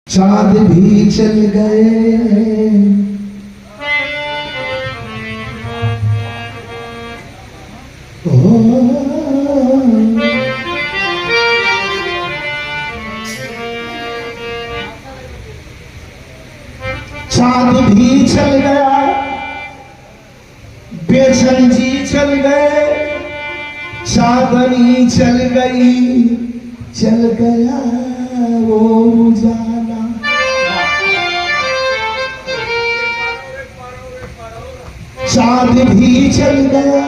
चाँद भी चल गए चाँद भी चल गया, बेचैन जी चल गए, चांदनी चल गई, चल गया वो उजाला। चाँद भी चल गया,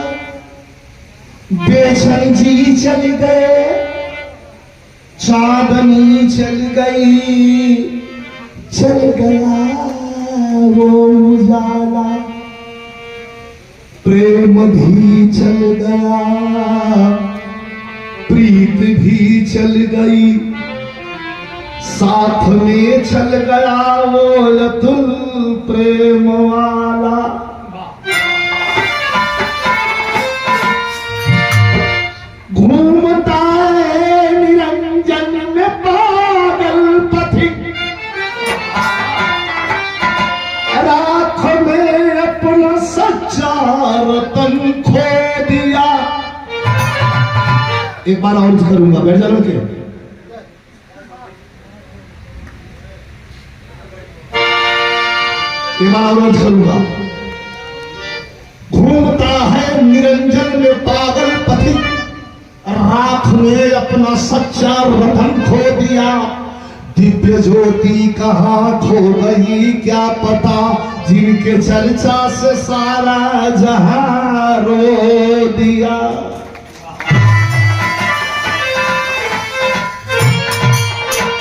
बेचैन जी चल गए, चांदनी चल गई, चल गया वो उजाला। प्रेम भी चल गया, प्रीत भी चल गई, साथ में चल गया वो अतुल प्रेम वाला। घूमता है निरंजन में पागल पथिक, राख में अपना सच्चा रतन खो दिया। एक बार और करूंगा, बैठ जाओ के एक बार और करूंगा। घूमता है निरंजन में पागल पथिक, राख में अपना सच्चा रतन खो दिया। दिव्य ज्योति कहाँ खो गई क्या पता, जिनके चर्चा से सारा जहां रो दिया।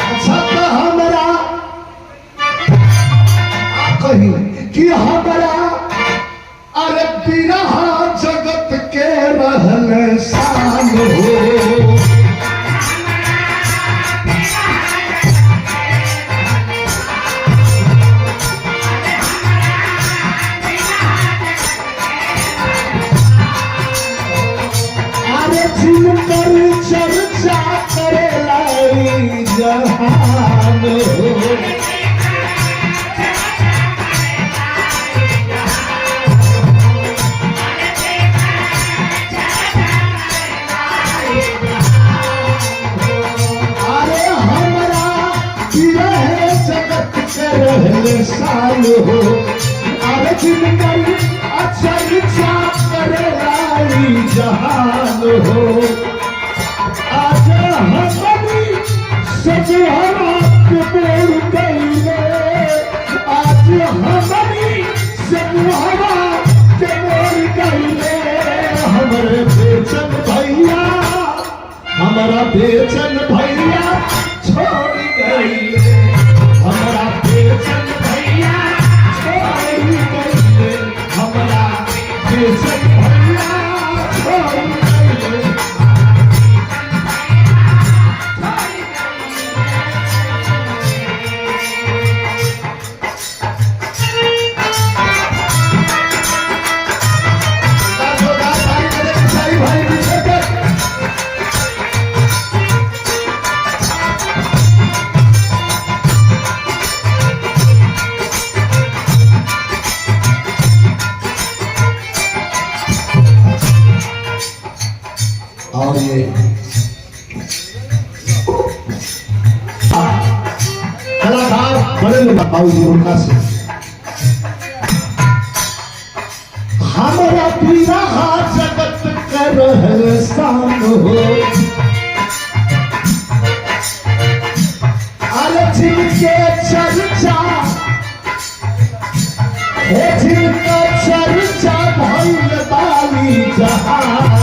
अच्छा तो हमरा कही कि हमरा अरे बिरहा जगत के रहल शान हो। जिनकर चर्चा करे लाई जहान हो। अरे हमरा बिरहे जगत के रहले शान हो। अरे जिनकर चर्चा करे लाई जहान हो। आज हमारी सजहरा के बोल गईले, आज हमारी सजहरा के बोल गईले। हमारे बेचन भैया, हमारा बेचन भैया छोड़ गईले, हमारा बेचन भैया छोड़ गईले, हमारा बेचन भैया छोड़ गईले। और ये कलाकार बड़े बाबू जी उनका से हमारा बिरहा जगत का रहल शान हो। अरे जिनके चर्चा है, जिनका चर्चा भइल बाली जहां